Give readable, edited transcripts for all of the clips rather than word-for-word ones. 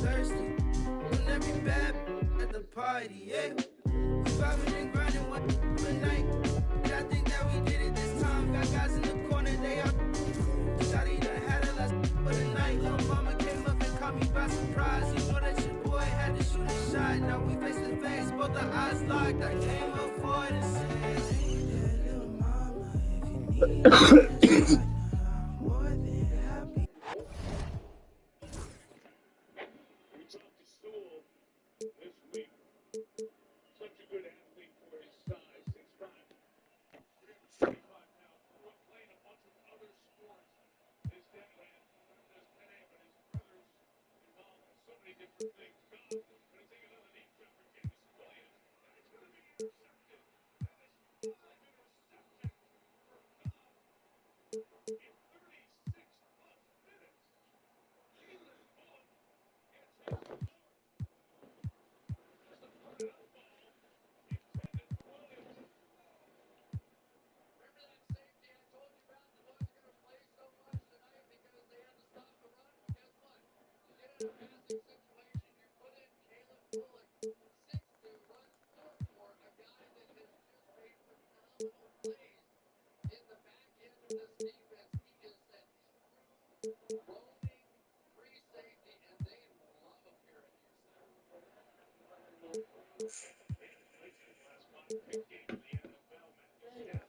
thirsty. And every bad at the party, yeah. We vibing and grinding one night. And I think that we did it this time. Got guys in the corner, they out. Shawty done had a last for the night. Little mama came up and caught me by surprise. You know that your boy had to shoot a shot. Now we face to face, both the eyes locked. I came up for it and said, hey there, little mama, if you need it, I'm more than happy. We talked to Sewell this week. Such a good athlete for his size, 6'5", 335 pounds. Grew up playing a bunch of other sports. His dad does Penny, but his brother's involved in so many different things. Going to take another deep shot for Jameson Williams, and it's going to be intercepted. That is full interception for Cobb in 36 plus minutes. Keelan Bond gets his fourth. Just a put out ball intended for Williams. Remember that safety I told you about that wasn't going to play so much tonight because they had to stop the run? Well, guess what? You get in a passing situation, you put in Caleb Bullock, 6'2", runs 4'4", a guy that has just made phenomenal plays in the back end of this defense. He is that true roaming free safety, and they love him here at Houston. Last five-pick game in the NFL, Matthew Stafford had a five-pick game for the Lions back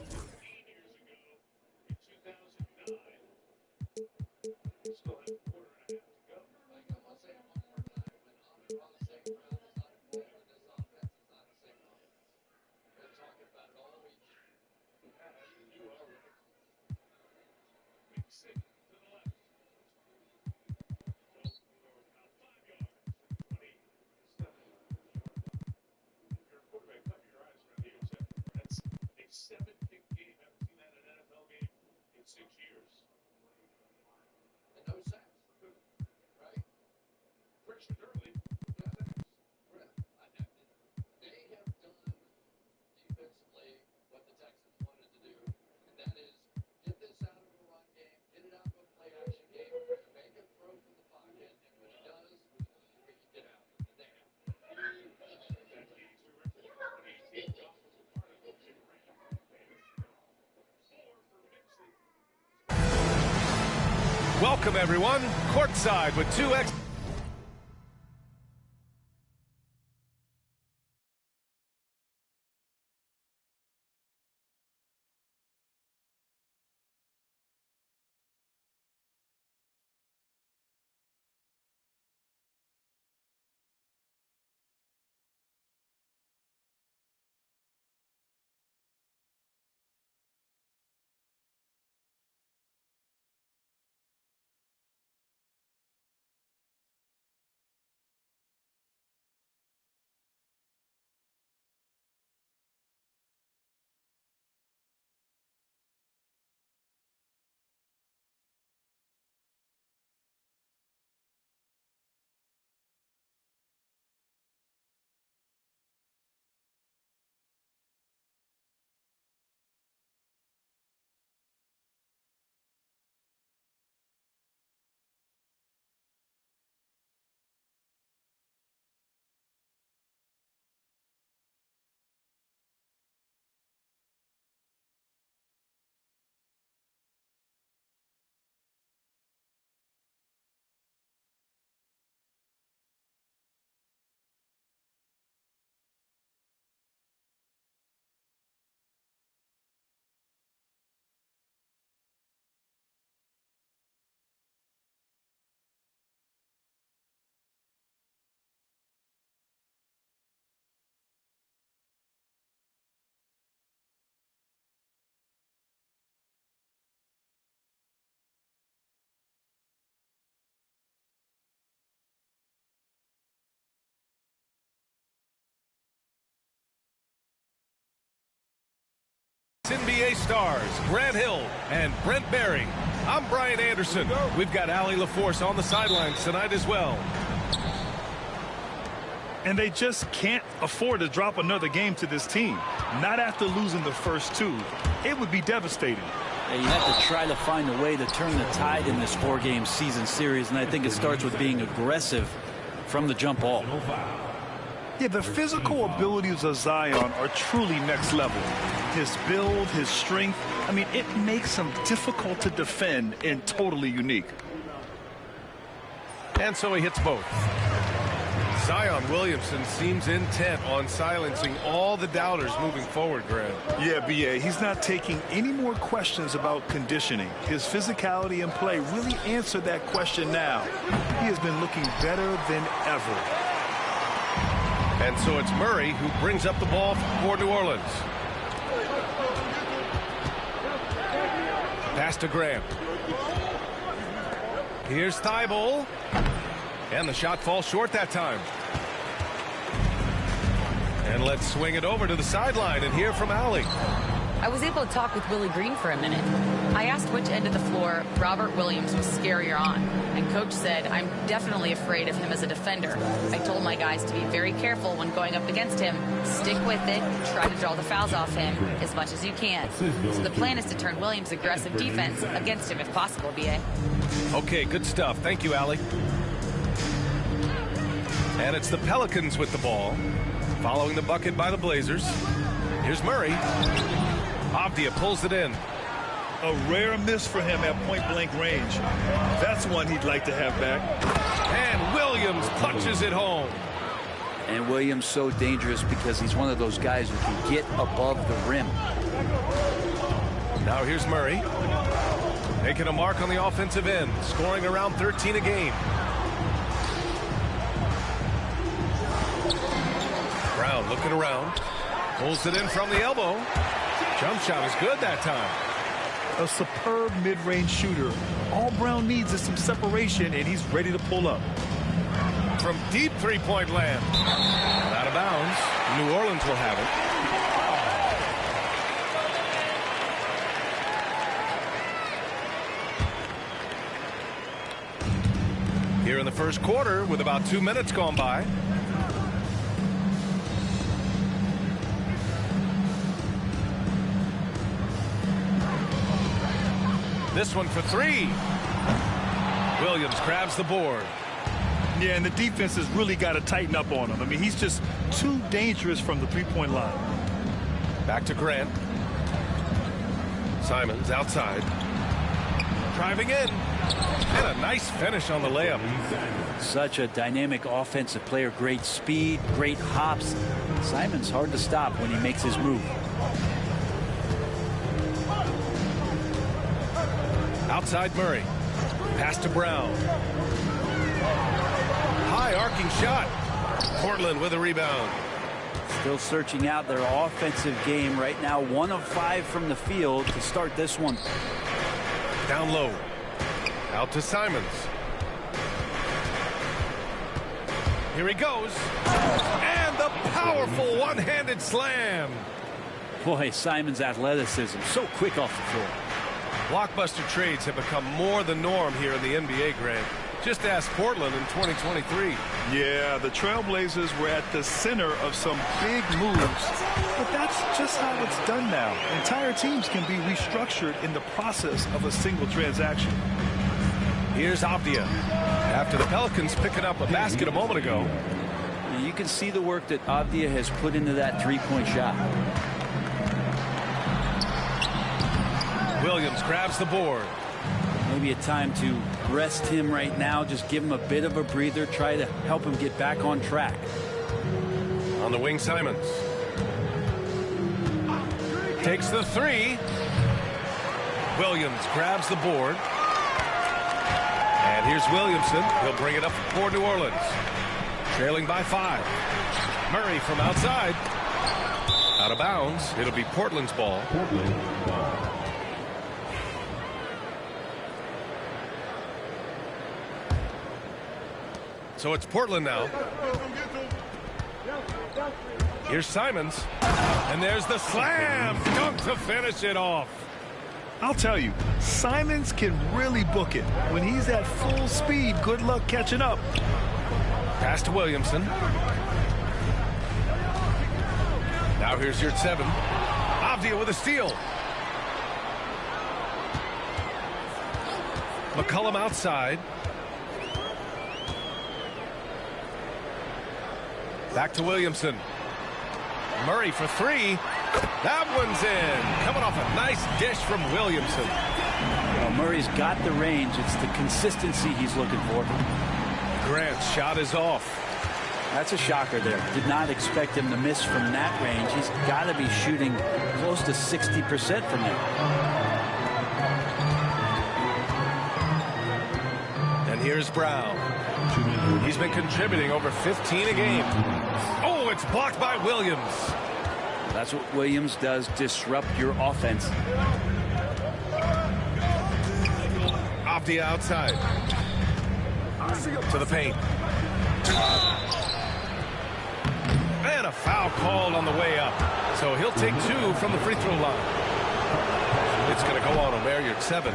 some 15 years ago in 2009. Still have a quarter and a half to go. Like I'm going to say it one more time. When Amon-Ra St. Brown is not involved in this offense, it's not the same offense. We've been talking about it all week. You are right. Mix it to the left. About 5 yards. 27. If you're a quarterback, cover your eyes around here, Jeff. That's a 7-pick game. Haven't seen that in an NFL game in 6 years. And no sacks, right? Pressured early. No sacks. They have done defensively what the Texans wanted to do, and that is get this out of a run game, get it out of a play-action game, make him throw from the pocket, and when he does, we can get out. And they have. That leads to record 2018 offensive particles in Rams advantage. 4 for Mixon. Welcome, everyone. Courtside with 2X. NBA stars Grant Hill and Brent Berry. I'm Brian Anderson. We've got Allie LaForce on the sidelines tonight as well. And they just can't afford to drop another game to this team. Not after losing the first two. It would be devastating. Yeah, you have to try to find a way to turn the tide in this 4-game season series, and I think it starts with being aggressive from the jump ball. Yeah, the physical abilities of Zion are truly next level. His build, his strength, I mean, it makes him difficult to defend and totally unique. And so he hits both. Zion Williamson seems intent on silencing all the doubters moving forward, Grant. Yeah, B.A., he's not taking any more questions about conditioning. His physicality and play really answered that question now. He has been looking better than ever. And so it's Murray who brings up the ball for New Orleans. Pass to Graham. Here's Thibault. And the shot falls short that time. And let's swing it over to the sideline and hear from Allie. I was able to talk with Willie Green for a minute. I asked which end of the floor Robert Williams was scarier on, and Coach said, I'm definitely afraid of him as a defender. I told my guys to be very careful when going up against him, stick with it, try to draw the fouls off him as much as you can. So the plan is to turn Williams' aggressive defense against him if possible, B.A. Okay, good stuff. Thank you, Allie. And it's the Pelicans with the ball, following the bucket by the Blazers. Here's Murray. Avdia pulls it in. A rare miss for him at point-blank range. That's one he'd like to have back. And Williams punches it home. And Williams so dangerous because he's one of those guys who can get above the rim. Now here's Murray. Making a mark on the offensive end, scoring around 13 a game. Brown looking around. Pulls it in from the elbow. Jump shot is good that time. A superb mid-range shooter. All Brown needs is some separation, and he's ready to pull up. From deep three-point land. Out of bounds. New Orleans will have it. Here in the first quarter with about 2 minutes gone by. This one for three. Williams grabs the board. Yeah, and the defense has really got to tighten up on him. I mean, he's just too dangerous from the three-point line. Back to Grant. Simons outside. Driving in. And a nice finish on the layup. Such a dynamic offensive player. Great speed, great hops. Simons hard to stop when he makes his move. Outside Murray. Pass to Brown. High arcing shot. Portland with a rebound. Still searching out their offensive game right now. 1 of 5 from the field to start this one. Down low. Out to Simons. Here he goes. And the powerful one-handed slam. Boy, Simons' athleticism so quick off the floor. Blockbuster trades have become more the norm here in the NBA, Grant. Just ask Portland in 2023. Yeah, the Trailblazers were at the center of some big moves, but that's just how it's done now. Entire teams can be restructured in the process of a single transaction. Here's Avdia. After the Pelicans picking up a basket a moment ago. You can see the work that Avdia has put into that three-point shot. Williams grabs the board. Maybe a time to rest him right now. Just give him a bit of a breather. Try to help him get back on track. On the wing, Simons. Takes the three. Williams grabs the board. And here's Williamson. He'll bring it up for New Orleans. Trailing by 5. Murray from outside. Out of bounds. It'll be Portland's ball. So it's Portland now. Here's Simons. And there's the slam dunk to finish it off. I'll tell you, Simons can really book it. When he's at full speed, good luck catching up. Pass to Williamson. Now here's your 7. Avdia with a steal. McCollum outside. Back to Williamson. Murray for three. That one's in. Coming off a nice dish from Williamson. Well, Murray's got the range. It's the consistency he's looking for. Grant's shot is off. That's a shocker there. Did not expect him to miss from that range. He's got to be shooting close to 60% from there. And here's Brown. He's been contributing over 15 a game. Oh, it's blocked by Williams. That's what Williams does, disrupt your offense. Off the outside. To the paint. And a foul called on the way up. So he'll take two from the free throw line. It's going to go on Omer, you're at 7.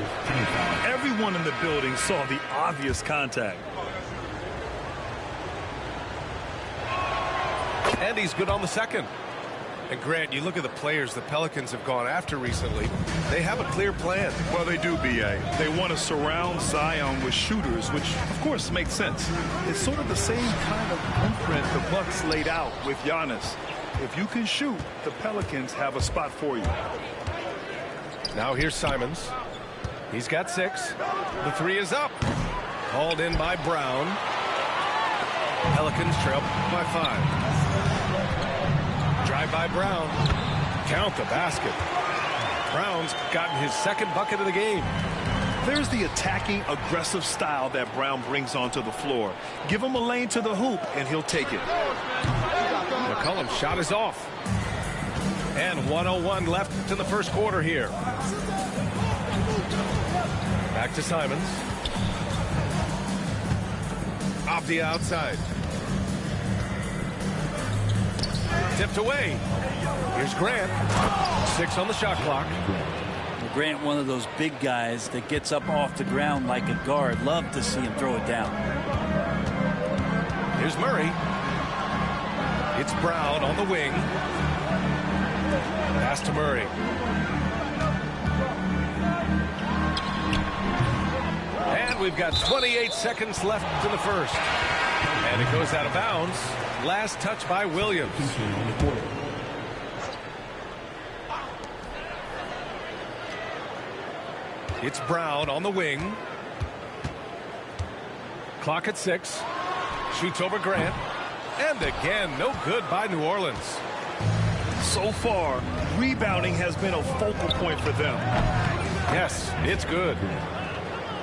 Everyone in the building saw the obvious contact. And he's good on the second. And Grant, you look at the players the Pelicans have gone after recently. They have a clear plan. Well, they do, B.A. They want to surround Zion with shooters, which, of course, makes sense. It's sort of the same kind of blueprint the Bucks laid out with Giannis. If you can shoot, the Pelicans have a spot for you. Now here's Simons. He's got 6. The three is up. Hauled in by Brown. Pelicans trail by 5. Drive by Brown. Count the basket. Brown's gotten his second bucket of the game. There's the attacking, aggressive style that Brown brings onto the floor. Give him a lane to the hoop, and he'll take it. McCollum's shot is off. And 1:01 left in the first quarter here. Back to Simons. Off the outside. Tipped away. Here's Grant. 6 on the shot clock. Well, Grant, one of those big guys that gets up off the ground like a guard. Love to see him throw it down. Here's Murray. It's Brown on the wing. Pass to Murray. And we've got 28 seconds left in the first. And it goes out of bounds. Last touch by Williams. It's Brown on the wing. Clock at 6. Shoots over Grant. And again, no good by New Orleans. So far, rebounding has been a focal point for them. Yes, it's good.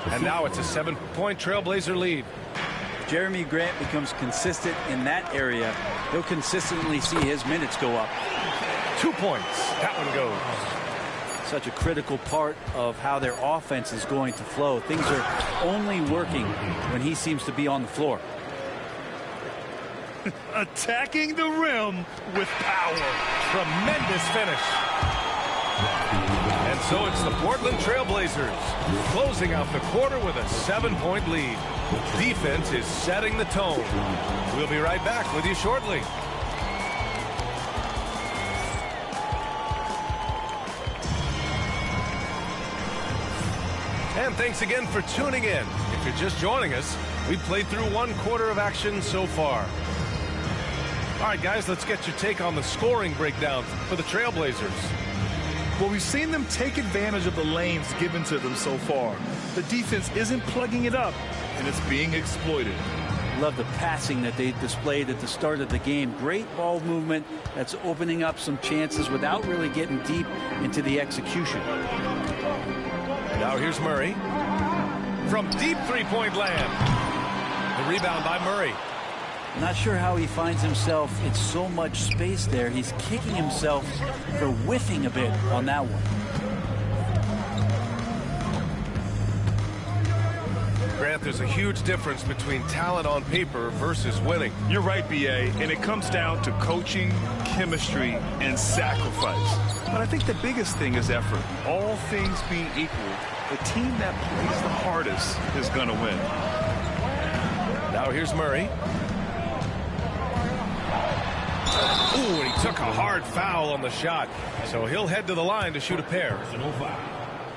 And now it's a 7-point Trailblazer lead. Jeremy Grant becomes consistent in that area. He'll consistently see his minutes go up. 2 points. That one goes. Such a critical part of how their offense is going to flow. Things are only working when he seems to be on the floor. Attacking the rim with power. Tremendous finish. And so it's the Portland Trailblazers closing out the quarter with a 7-point lead. Defense is setting the tone. We'll be right back with you shortly. And thanks again for tuning in. If you're just joining us, we played through 1 quarter of action so far. All right, guys, let's get your take on the scoring breakdown for the Trailblazers. Well, we've seen them take advantage of the lanes given to them so far. The defense isn't plugging it up, and it's being exploited. Love the passing that they displayed at the start of the game. Great ball movement that's opening up some chances without really getting deep into the execution. Now here's Murray. From deep three-point land. The rebound by Murray. Not sure how he finds himself in so much space there. He's kicking himself for whiffing a bit on that one. Grant, there's a huge difference between talent on paper versus winning. You're right, B.A., and it comes down to coaching, chemistry, and sacrifice. But I think the biggest thing is effort. All things being equal, the team that plays the hardest is going to win. Now here's Murray. Ooh, and he took a hard foul on the shot. So he'll head to the line to shoot a pair.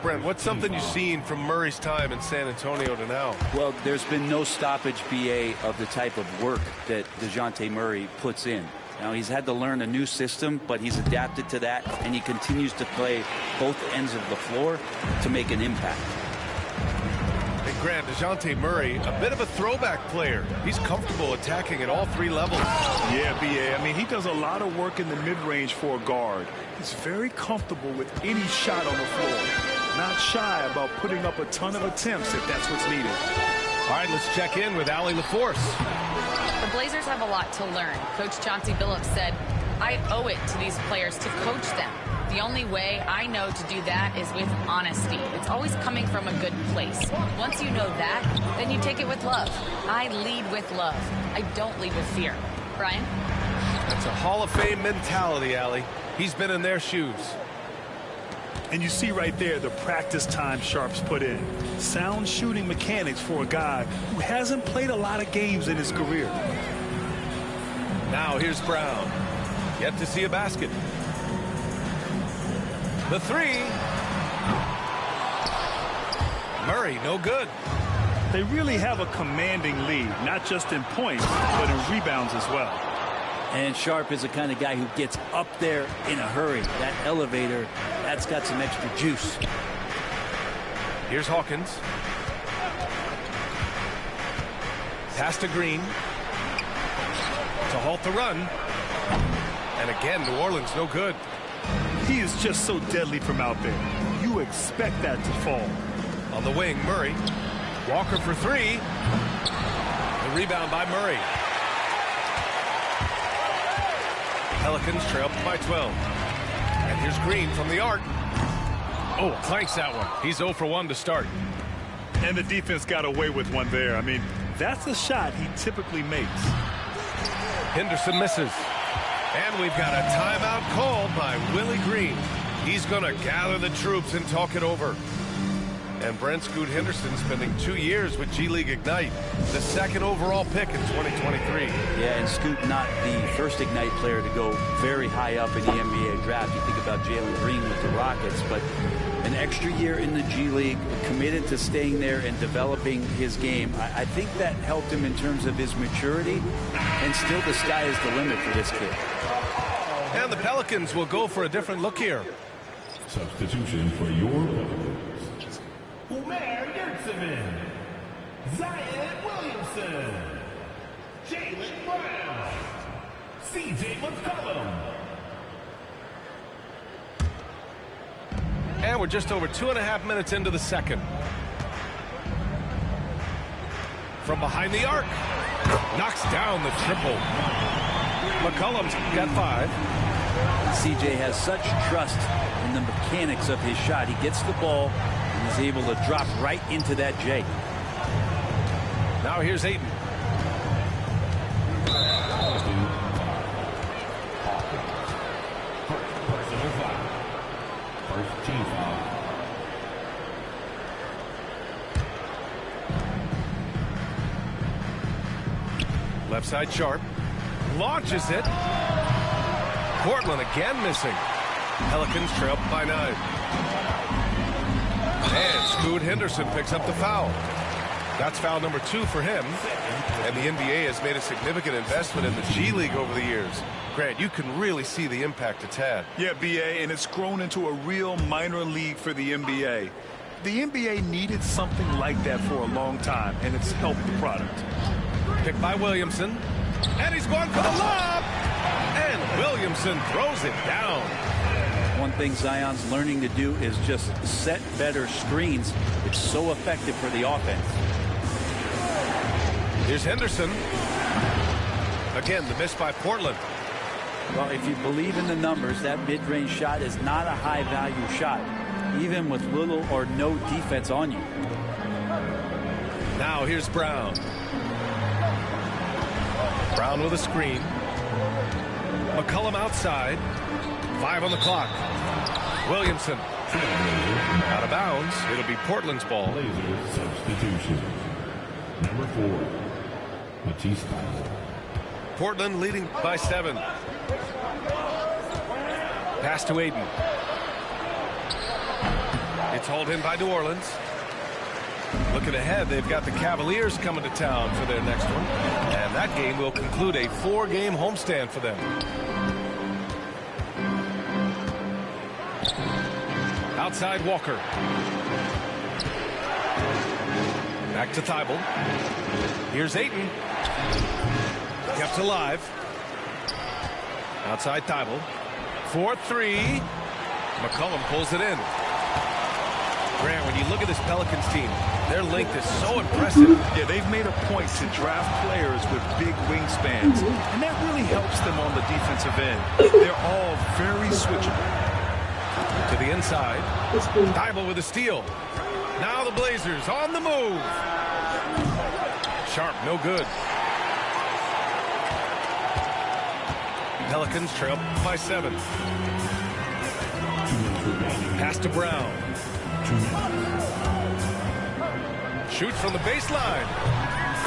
Brent, what's something you've seen from Murray's time in San Antonio to now? Well, there's been no stoppage, BA, of the type of work that DeJounte Murray puts in. Now, he's had to learn a new system, but he's adapted to that, and he continues to play both ends of the floor to make an impact. And Grant, DeJounte Murray, a bit of a throwback player. He's comfortable attacking at all three levels. Yeah, BA. I mean, he does a lot of work in the mid-range for a guard. He's very comfortable with any shot on the floor. Not shy about putting up a ton of attempts if that's what's needed. All right, let's check in with Allie LaForce. The Blazers have a lot to learn. Coach Chauncey Billups said, I owe it to these players to coach them. The only way I know to do that is with honesty. It's always coming from a good place. Once you know that, then you take it with love. I lead with love. I don't lead with fear. Brian? That's a Hall of Fame mentality, Allie. He's been in their shoes. And you see right there the practice time Sharp's put in. Sound shooting mechanics for a guy who hasn't played a lot of games in his career. Now here's Brown. Yet to see a basket. The three. Murray, no good. They really have a commanding lead, not just in points, but in rebounds as well. And Sharp is the kind of guy who gets up there in a hurry. That elevator, that's got some extra juice. Here's Hawkins. Pass to Green. To halt the run. And again, New Orleans no good. He is just so deadly from out there. You expect that to fall. On the wing, Murray. Walker for three. The rebound by Murray. Pelicans trail by 12. And here's Green from the arc. Oh, clanks that one. He's 0 for 1 to start. And the defense got away with one there. I mean, that's a shot he typically makes. Henderson misses. And we've got a timeout called by Willie Green. He's going to gather the troops and talk it over. And Brent Scoot Henderson spending 2 years with G League Ignite, the 2nd overall pick in 2023. Yeah, and Scoot not the first Ignite player to go very high up in the NBA draft. You think about Jalen Green with the Rockets, but an extra year in the G League, committed to staying there and developing his game. I think that helped him in terms of his maturity, and still the sky is the limit for this kid. And the Pelicans will go for a different look here. Substitution for your Pelicans. Umair Yurtseven, Zion Williamson, Jaylen Brown, CJ McCollum. And we're just over 2.5 minutes into the second. From behind the arc. Knocks down the triple. McCollum's got 5. CJ has such trust in the mechanics of his shot. He gets the ball and is able to drop right into that J. Now here's Ayton. Personal foul. First team foul. Left side Sharp. Launches it. Portland again missing. Pelicans trail by 9. And Scoot Henderson picks up the foul. That's foul number 2 for him. And the NBA has made a significant investment in the G League over the years. Grant, you can really see the impact it's had. Yeah, BA, and it's grown into a real minor league for the NBA. The NBA needed something like that for a long time, and it's helped the product. Picked by Williamson. And he's going for the lob. And Williamson throws it down. One thing Zion's learning to do is just set better screens. It's so effective for the offense. Here's Henderson. Again, the miss by Portland. Well, if you believe in the numbers, that mid-range shot is not a high-value shot, even with little or no defense on you. Now here's Brown. Brown with a screen. McCollum outside. 5 on the clock. Williamson. Out of bounds. It'll be Portland's ball. Blazers substitution. Number 4, Matisse Thybulle. Portland leading by 7. Pass to Ayton. It's hauled in by New Orleans. Looking ahead, they've got the Cavaliers coming to town for their next one. And that game will conclude a 4-game homestand for them. Outside Walker. Back to Thibault. Here's Ayton. Kept alive. Outside Thibault. 4-3. McCollum pulls it in. Grant, when you look at this Pelicans team, their length is so impressive. Yeah, they've made a point to draft players with big wingspans, and that really helps them on the defensive end. They're all very switchable. To the inside. Thibault with a steal. Now the Blazers on the move. Sharp, no good. Pelicans trail by 7. Pass to Brown. Shoots from the baseline.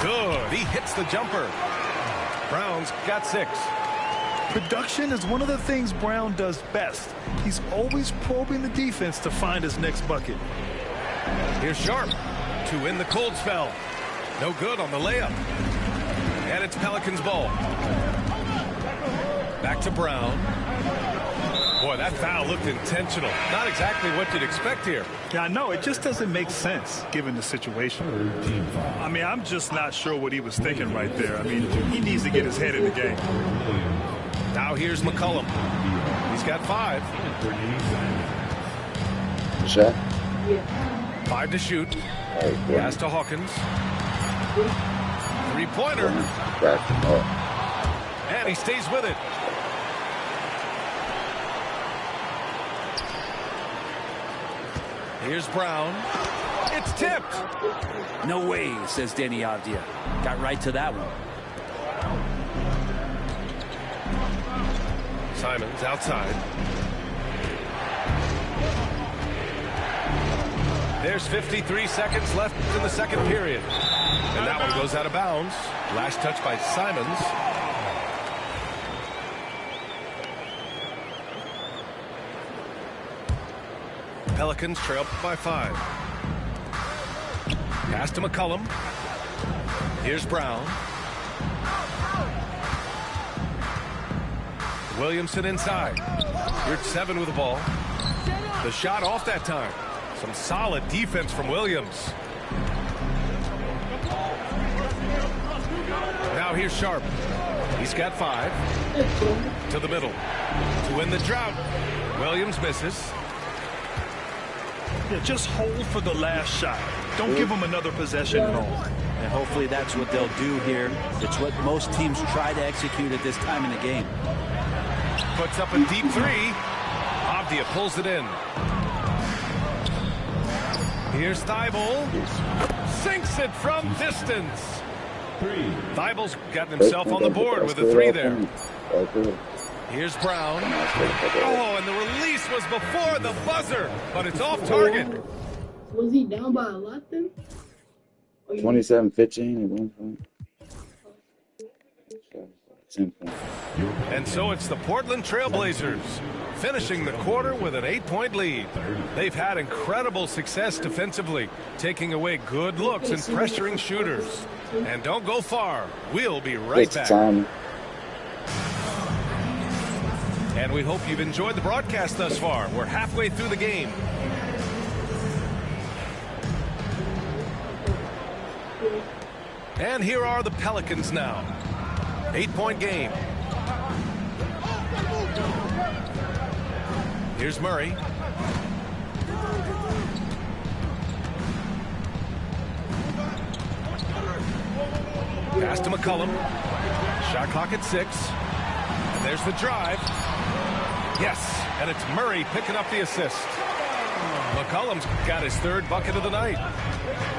Good. He hits the jumper. Brown's got 6. Production is one of the things Brown does best. He's always probing the defense to find his next bucket. Here's Sharp to win the cold spell. No good on the layup. And it's Pelicans ball. Back to Brown. Boy, that foul looked intentional. Not exactly what you'd expect here. Yeah, I know. It just doesn't make sense given the situation. I mean, I'm just not sure what he was thinking right there. I mean, he needs to get his head in the game. Now here's McCollum. He's got 5. Shot? 5 to shoot. Pass to Hawkins. 3-pointer. And he stays with it. Here's Brown. It's tipped. No way, says Danny Avdia. Got right to that one. Simons outside. There's 53 seconds left in the second period. And that one goes out of bounds. Last touch by Simons. Pelicans trail by 5. Pass to McCollum. Here's Brown. Williamson inside. You're at 7 with the ball. The shot off that time. Some solid defense from Williams. Now here's Sharp. He's got 5. To the middle. To win the drought. Williams misses. Yeah, just hold for the last shot. Don't give them another possession at all. And hopefully that's what they'll do here. It's what most teams try to execute at this time in the game. Puts up a deep 3. Avdia pulls it in. Here's Thibault. Sinks it from distance. Thibault's gotten himself on the board with a 3 there. Here's Brown. Oh, and the release was before the buzzer, but it's off target. Was he down by a lot then? 27-15 at one point. 10 points. And so it's the Portland Trailblazers finishing the quarter with an 8-point lead. They've had incredible success defensively, taking away good looks and pressuring shooters. And don't go far. We'll be right back. And we hope you've enjoyed the broadcast thus far. We're halfway through the game. And here are the Pelicans now. 8-point game. Here's Murray. Pass to McCollum. Shot clock at 6. And there's the drive. Yes, and it's Murray picking up the assist. McCollum's got his 3rd bucket of the night.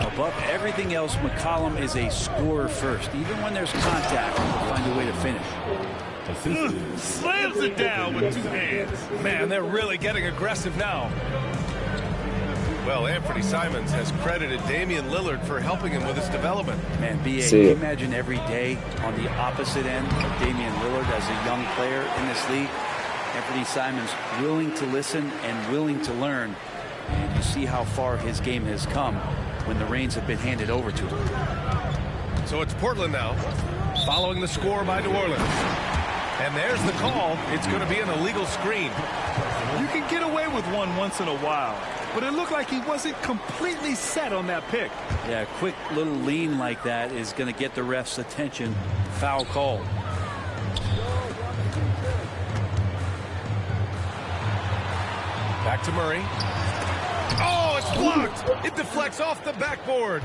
Above everything else, McCollum is a scorer first. Even when there's contact, he'll find a way to finish. Slams it down with 2 hands. Man, they're really getting aggressive now. Well, Anthony Simons has credited Damian Lillard for helping him with his development. Man, B.A., can you imagine every day on the opposite end of Damian Lillard as a young player in this league? Anthony Simons willing to listen and willing to learn And you see how far his game has come when the reins have been handed over to him. So it's Portland now, following the score by New Orleans. And there's the call. It's going to be an illegal screen. You can get away with one once in a while, but it looked like he wasn't completely set on that pick. Yeah, a quick little lean like that is going to get the ref's attention. Foul call. Back to Murray. Oh, it's blocked. It deflects off the backboard.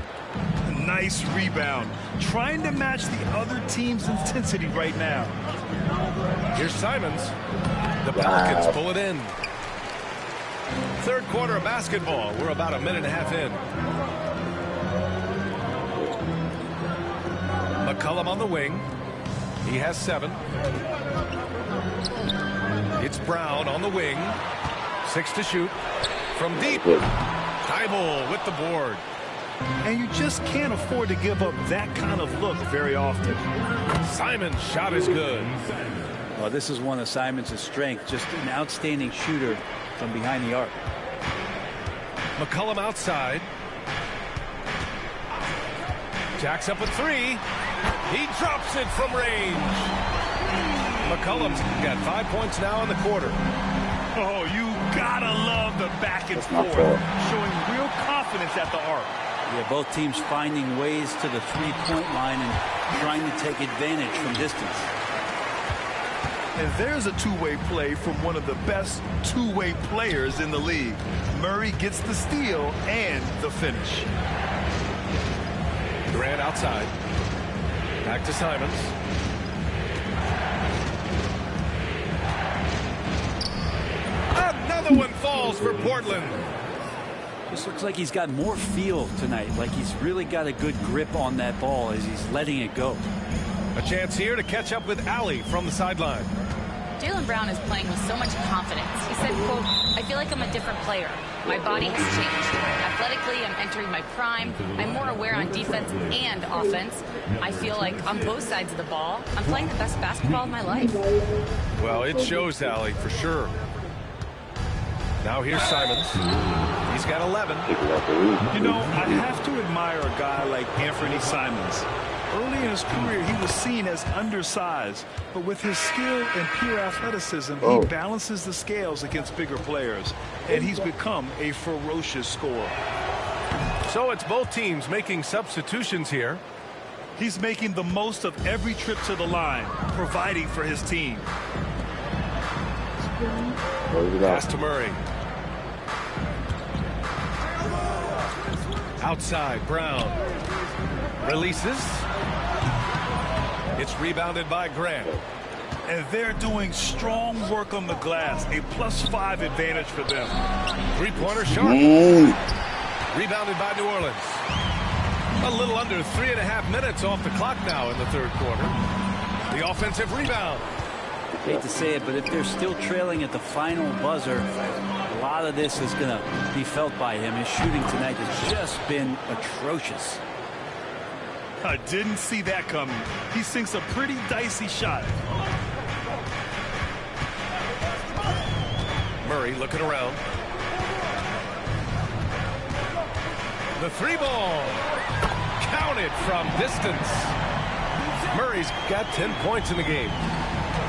Nice rebound. Trying to match the other team's intensity right now. Here's Simons. The Pelicans pull it in. Third quarter of basketball. We're about a minute and a half in. McCollum on the wing. He has 7. It's Brown on the wing. 6 to shoot. From deep. Thibault with the board. And you just can't afford to give up that kind of look very often. Simon's shot is good. Well, this is one of Simons' strengths. Just an outstanding shooter from behind the arc. McCollum outside. Jacks up a 3. He drops it from range. McCollum's got 5 points now in the quarter. Oh, you gotta love the back and forth, showing real confidence at the arc. Yeah, both teams finding ways to the three-point line and trying to take advantage from distance. And there's a two-way play from one of the best two-way players in the league. Murray gets the steal and the finish. Durant outside. Back to Simons. Another one falls for Portland. This looks like he's got more feel tonight, like he's really got a good grip on that ball as he's letting it go. A chance here to catch up with Allie from the sideline. Jaylen Brown is playing with so much confidence. He said, quote, I feel like I'm a different player. My body has changed. Athletically, I'm entering my prime. I'm more aware on defense and offense. I feel like on both sides of the ball, I'm playing the best basketball of my life. Well, it shows, Allie, for sure. Now here's Simons. He's got 11. You know, I have to admire a guy like Anthony Simons. Early in his career, he was seen as undersized, but with his skill and pure athleticism, he balances the scales against bigger players, and he's become a ferocious scorer. So it's both teams making substitutions here. He's making the most of every trip to the line, providing for his team. Pass to Murray. Outside, Brown. Releases. It's rebounded by Grant. And they're doing strong work on the glass. A +5 advantage for them. Three-pointer shot. Rebounded by New Orleans. A little under 3.5 minutes off the clock now in the third quarter. The offensive rebound. I hate to say it, but if they're still trailing at the final buzzer, a lot of this is going to be felt by him. His shooting tonight has just been atrocious. I didn't see that coming. He sinks a pretty dicey shot. Murray looking around. The 3-ball. Counted from distance. Murray's got 10 points in the game.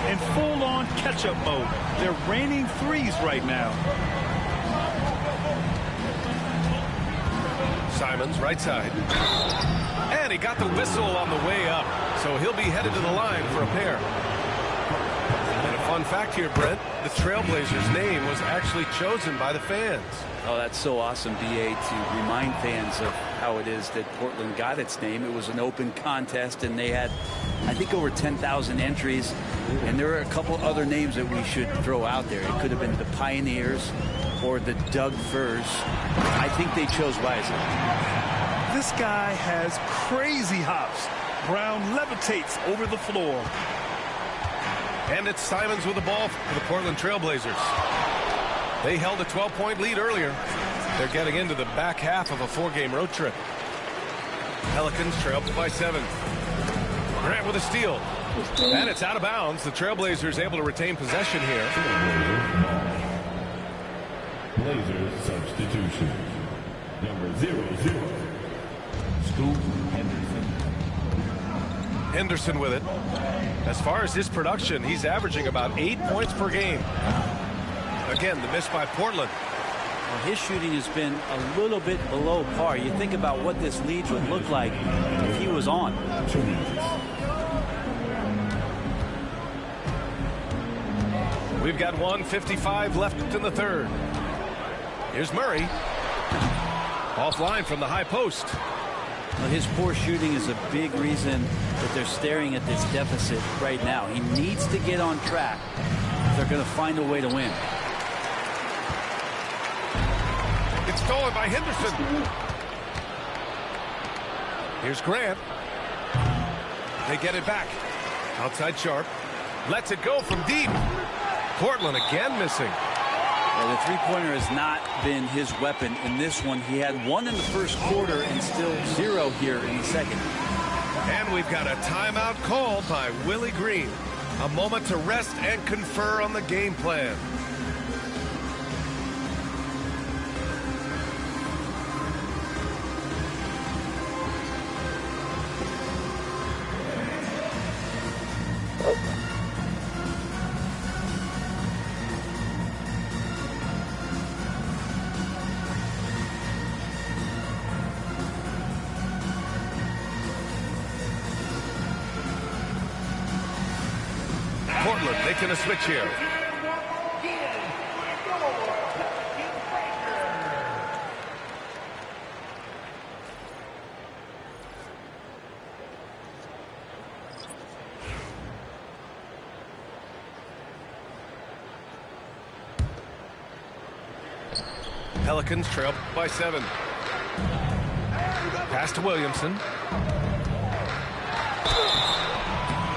In full-on catch-up mode. They're raining threes right now. Simons, right side. And he got the whistle on the way up. So he'll be headed to the line for a pair. And a fun fact here, Brent, the Trailblazers' name was actually chosen by the fans. Oh, that's so awesome, B.A., to remind fans of how it is that Portland got its name. It was an open contest, and they had, I think, over 10,000 entries. And there are a couple other names that we should throw out there. It could have been the Pioneers or the Doug Furs. I think they chose wisely. This guy has crazy hops. Brown levitates over the floor. And it's Simons with the ball for the Portland Trailblazers. They held a 12-point lead earlier. They're getting into the back half of a 4-game road trip. Pelicans trail by 7. Grant with a steal. And it's out of bounds. The Trailblazers able to retain possession here. Blazers substitution. Blazers, number 00, Scoot Henderson. Henderson with it. As far as his production, he's averaging about 8 points per game. Again, the miss by Portland. Well, his shooting has been a little bit below par. You think about what this lead would look like if he was on. We've got 1:55 left in the third. Here's Murray. Offline from the high post. Well, his poor shooting is a big reason that they're staring at this deficit right now. He needs to get on track if they're going to find a way to win. It's stolen by Henderson. Here's Grant. They get it back. Outside Sharp. Lets it go from deep. Portland again missing. Yeah, the three-pointer has not been his weapon in this one. He had one in the first quarter and still 0 here in the second. And we've got a timeout called by Willie Green. A moment to rest and confer on the game plan. Portland making a switch here. Pelicans trail by 7. Pass to Williamson.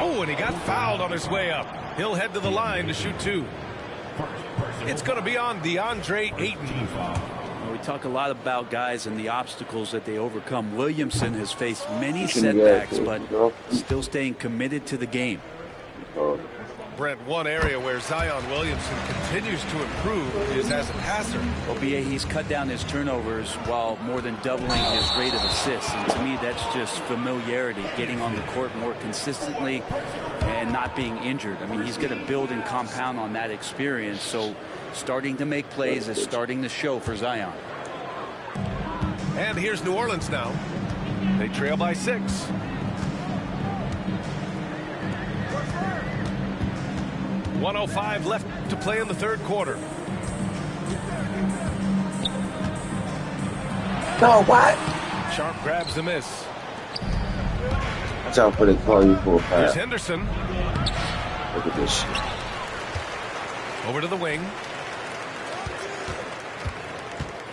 Oh, and he got fouled on his way up. He'll head to the line to shoot 2. It's going to be on DeAndre Ayton. We talk a lot about guys and the obstacles that they overcome. Williamson has faced many setbacks, but still staying committed to the game. Brent, one area where Zion Williamson continues to improve is as a passer. Well, B.A., he's cut down his turnovers while more than doubling his rate of assists. And to me, that's just familiarity, getting on the court more consistently and not being injured. I mean, he's going to build and compound on that experience. So starting to make plays is starting to show for Zion. And here's New Orleans now. They trail by 6. .105 left to play in the third quarter. No, what? Sharp grabs the miss. Watch out for the call you for a Here's pass. Henderson. Look at this shit. Over to the wing.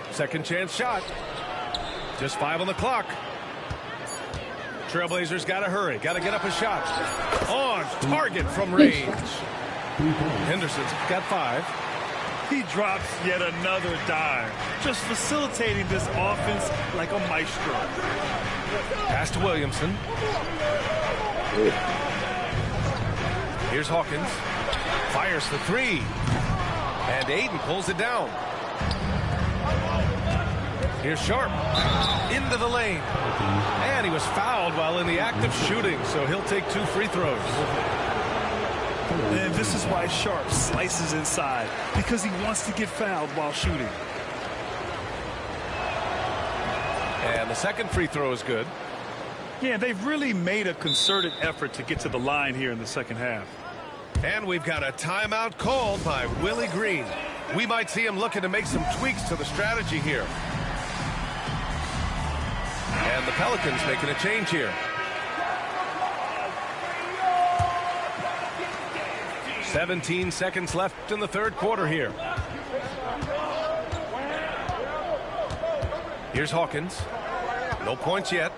Second chance shot. Just 5 on the clock. Trailblazers got to hurry. Got to get up a shot. On target from range. Henderson's got 5. He drops yet another dime, just facilitating this offense like a maestro. Pass to Williamson. Here's Hawkins. Fires the 3. And Ayton pulls it down. Here's Sharp. Into the lane. And he was fouled while in the act of shooting, so he'll take 2 free throws. And this is why Sharp slices inside, because he wants to get fouled while shooting. And the second free throw is good. Yeah, they've really made a concerted effort to get to the line here in the second half. And we've got a timeout called by Willie Green. We might see him looking to make some tweaks to the strategy here. And the Pelicans making a change here. 17 seconds left in the third quarter here. Here's Hawkins. No points yet.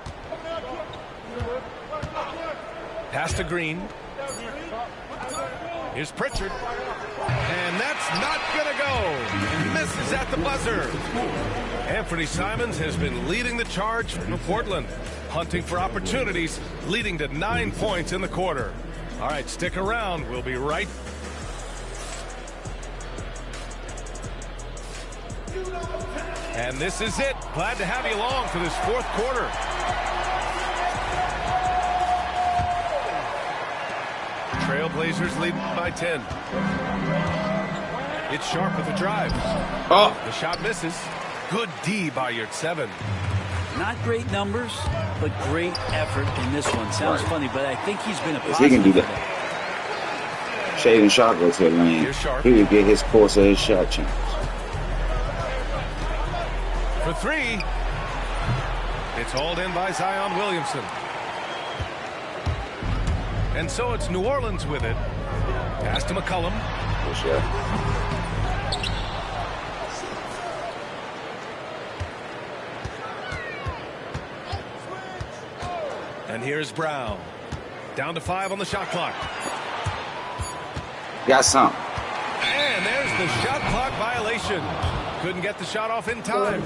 Pass to Green. Here's Pritchard. And that's not going to go. Misses at the buzzer. Anthony Simons has been leading the charge for Portland. Hunting for opportunities, leading to 9 points in the quarter. All right, stick around. We'll be right. And this is it. Glad to have you along for this fourth quarter. Trailblazers lead by 10. It's Sharp with the drive. Oh, The shot misses. Good D by Yurtseven. Not great numbers, but great effort in this one. Sounds funny, but I think he's been a yes, he can do positive. that. Shade and shot goes to the lane. Here's Sharp. He would get his course of his shot chance. For three. It's hauled in by Zion Williamson. And so it's New Orleans with it. Pass to McCollum. Good shot. And here's Brown. Down to 5 on the shot clock. Got something. And there's the shot clock violation. Couldn't get the shot off in time.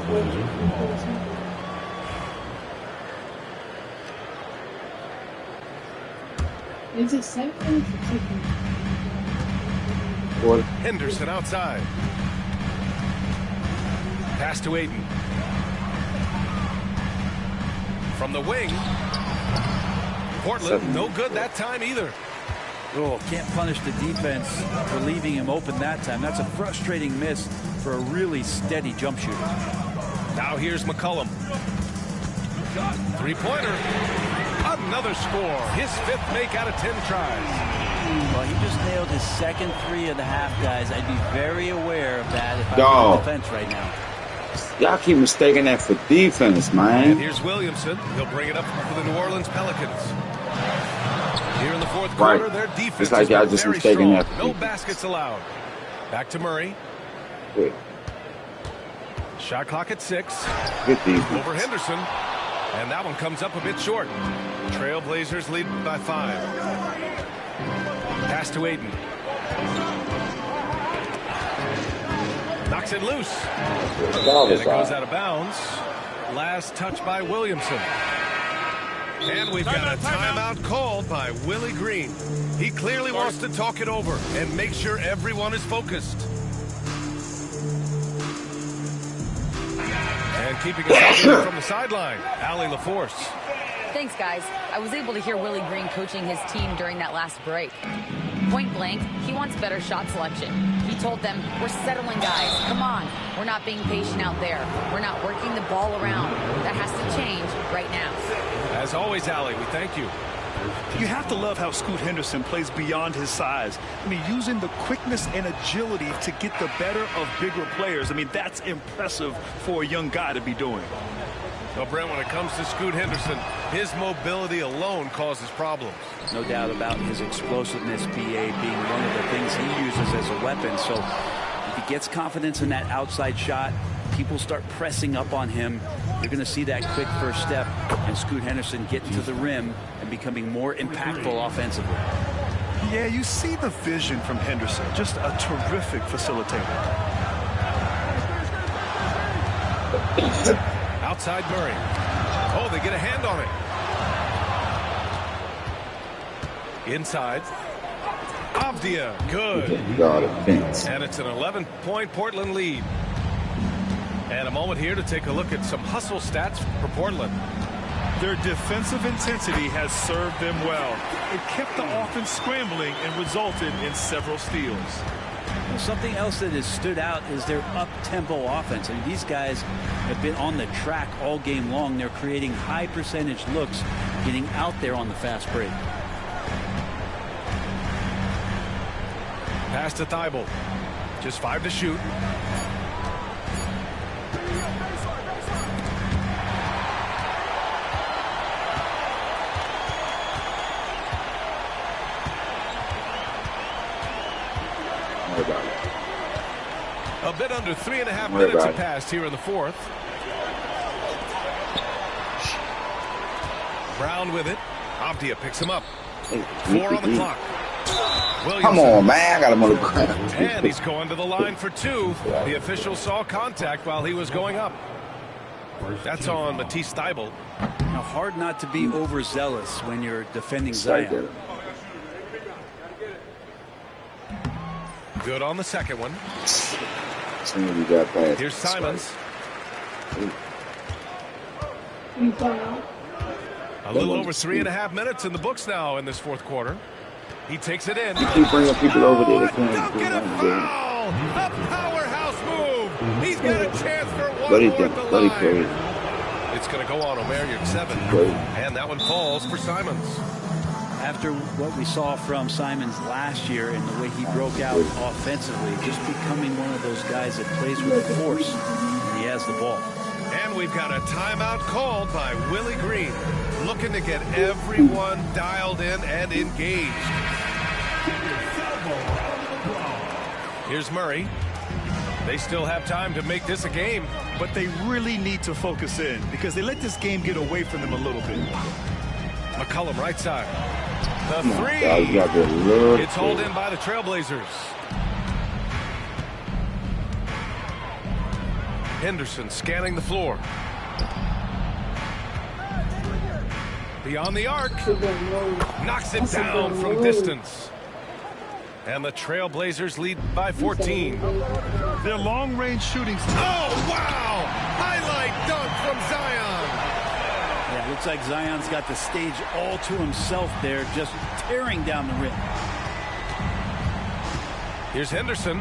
Is it 7 or 6? What? Henderson outside. Pass to Aiden. From the wing. Portland, no good that time either. Oh, can't punish the defense for leaving him open that time. That's a frustrating miss for a really steady jump shooter. Now here's McCollum. Three-pointer. Another score. His 5th make out of 10 tries. Well, he just nailed his second 3 of the half, guys. I'd be very aware of that if I were on defense right now. Y'all keep mistaking that for defense, man. And here's Williamson. He'll bring it up for the New Orleans Pelicans. Here in the fourth quarter, their defense it's like y'all just very mistaking strong. that for No defense. baskets allowed. Back to Murray. Good. Shot clock at 6. Good defense. Over Henderson. And that one comes up a bit short. Trailblazers lead by 5. Pass to Aiden. Knocks it loose. And it goes out of bounds. Last touch by Williamson. And we've got a timeout called by Willie Green. He clearly wants to talk it over and make sure everyone is focused. And keeping us from the sideline, Allie LaForce. Thanks, guys. I was able to hear Willie Green coaching his team during that last break. Point blank, he wants better shot selection. He told them, we're settling, guys. Come on. We're not being patient out there. We're not working the ball around. That has to change right now. As always, Allie, we thank you. You have to love how Scoot Henderson plays beyond his size. I mean, using the quickness and agility to get the better of bigger players. I mean, that's impressive for a young guy to be doing. Well, Brent, when it comes to Scoot Henderson, his mobility alone causes problems. No doubt about his explosiveness, BA, being one of the things he uses as a weapon. So if he gets confidence in that outside shot, people start pressing up on him. You're going to see that quick first step and Scoot Henderson getting to the rim and becoming more impactful offensively. Yeah, you see the vision from Henderson. Just a terrific facilitator. Outside Murray. Oh, they get a hand on it. Inside. Avdia, good. And it's an 11-point Portland lead. And a moment here to take a look at some hustle stats for Portland. Their defensive intensity has served them well. It kept the offense scrambling and resulted in several steals. Well, something else that has stood out is their up-tempo offense. I mean, these guys have been on the track all game long. They're creating high percentage looks, getting out there on the fast break. Pass to Thibault. Just 5 to shoot. A bit under 3.5 minutes have passed here in the fourth. Brown with it. Avdia picks him up. 4 on the clock. Williamson. Come on, man. I got him on the ground. And he's going to the line for 2. The official saw contact while he was going up. That's on Matisse Thybulle. Now, hard not to be overzealous when you're defending Zion. Good on the second one. Here's Simons. A little over 3.5 minutes in the books now in this fourth quarter. He takes it in. You keep bringing people over there. They can't Don't do get a nothing, foul! A powerhouse move! He's got a chance for one Buddy more did. at the Buddy line. crazy. It's going to go on Omer, you're 7. Crazy. And that one falls for Simons. After what we saw from Simons last year and the way he broke out offensively, just becoming one of those guys that plays with force when he has the ball. And we've got a timeout called by Willie Green, looking to get everyone dialed in and engaged. Here's Murray. They still have time to make this a game. But they really need to focus in because they let this game get away from them a little bit. McCollum right side. The Come on, three. guys, you got to look. It's hauled in by the Trailblazers. Henderson scanning the floor. Beyond the arc. Knocks it down from distance. And the Trailblazers lead by 14. Their long-range shooting. Oh, wow! Highlight dunk from Zion. Yeah, looks like Zion's got the stage all to himself there, just tearing down the rim. Here's Henderson.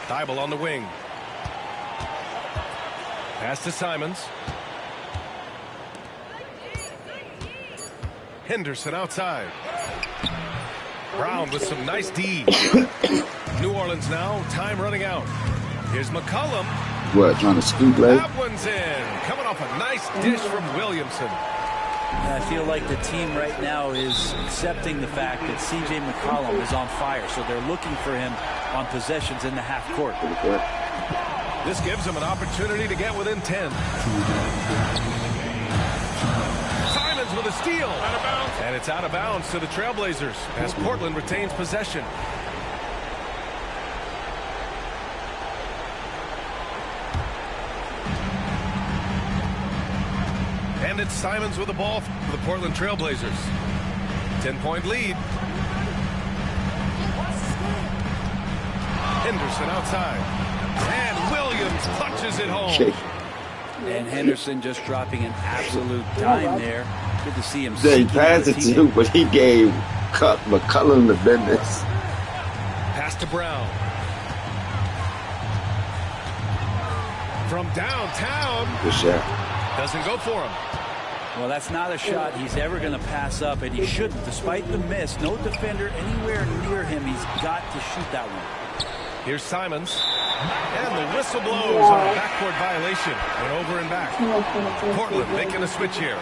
Thibault on the wing. Pass to Simons. Henderson outside. Brown with some nice D. New Orleans now, time running out. Here's McCollum. What, trying to scoop late? That one's in. Coming off a nice dish from Williamson. I feel like the team right now is accepting the fact that C.J. McCollum is on fire, so they're looking for him on possessions in the half court. This gives them an opportunity to get within 10. Simons with a steal. Out of bounds. And it's out of bounds to the Trailblazers as Portland retains possession. And it's Simons with the ball for the Portland Trailblazers. 10-point lead. Henderson outside. And Williams punches it home. And Henderson just dropping an absolute dime there. Good to see him. Yeah, he passed it to you, but he gave McCollum the business. Pass to Brown. From downtown. Good shot. Doesn't go for him. Well, that's not a shot he's ever going to pass up, and he shouldn't. Despite the miss, no defender anywhere near him. He's got to shoot that one. Here's Simons. And the whistle blows on a backcourt violation. Went over and back. Portland making a switch here.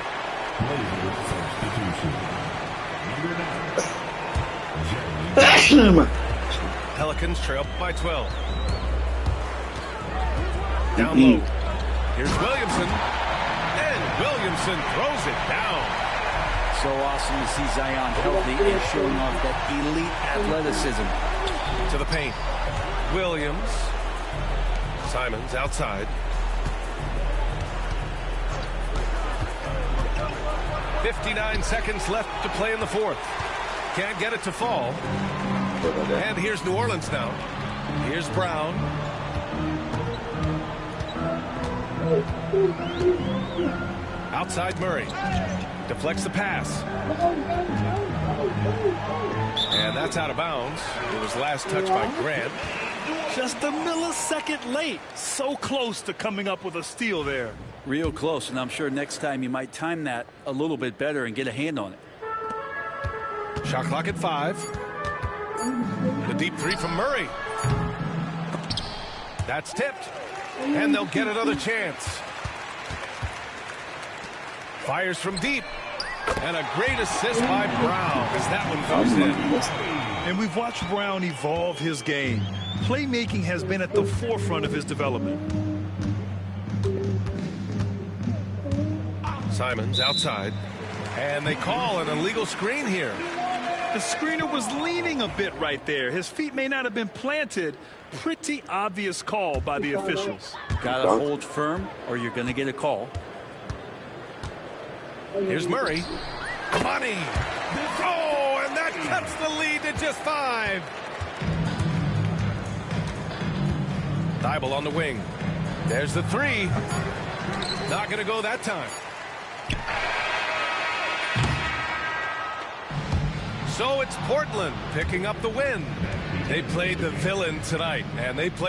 Pelicans trail by 12. Down low. Here's Williamson. And Williamson throws it down. So awesome to see Zion healthy and showing off that elite athleticism. To the paint. Williams. Simons outside. 59 seconds left to play in the fourth. Can't get it to fall. And here's New Orleans now. Here's Brown. Outside Murray. Deflects the pass. And that's out of bounds. It was last touched by Grant. Just a millisecond late. So close to coming up with a steal there. Real close, and I'm sure next time you might time that a little bit better and get a hand on it. Shot clock at 5. The deep three from Murray. That's tipped. And they'll get another chance. Fires from deep. And a great assist by Brown as that one goes in. And we've watched Brown evolve his game. Playmaking has been at the forefront of his development. Simons outside. And they call an illegal screen here. The screener was leaning a bit right there. His feet may not have been planted. Pretty obvious call by the officials. Got to hold firm or you're going to get a call. Here's Murray. Money. Oh, and that cuts the lead to just 5. Thibault on the wing. There's the three. Not going to go that time. So it's Portland picking up the win. They played the villain tonight, and they played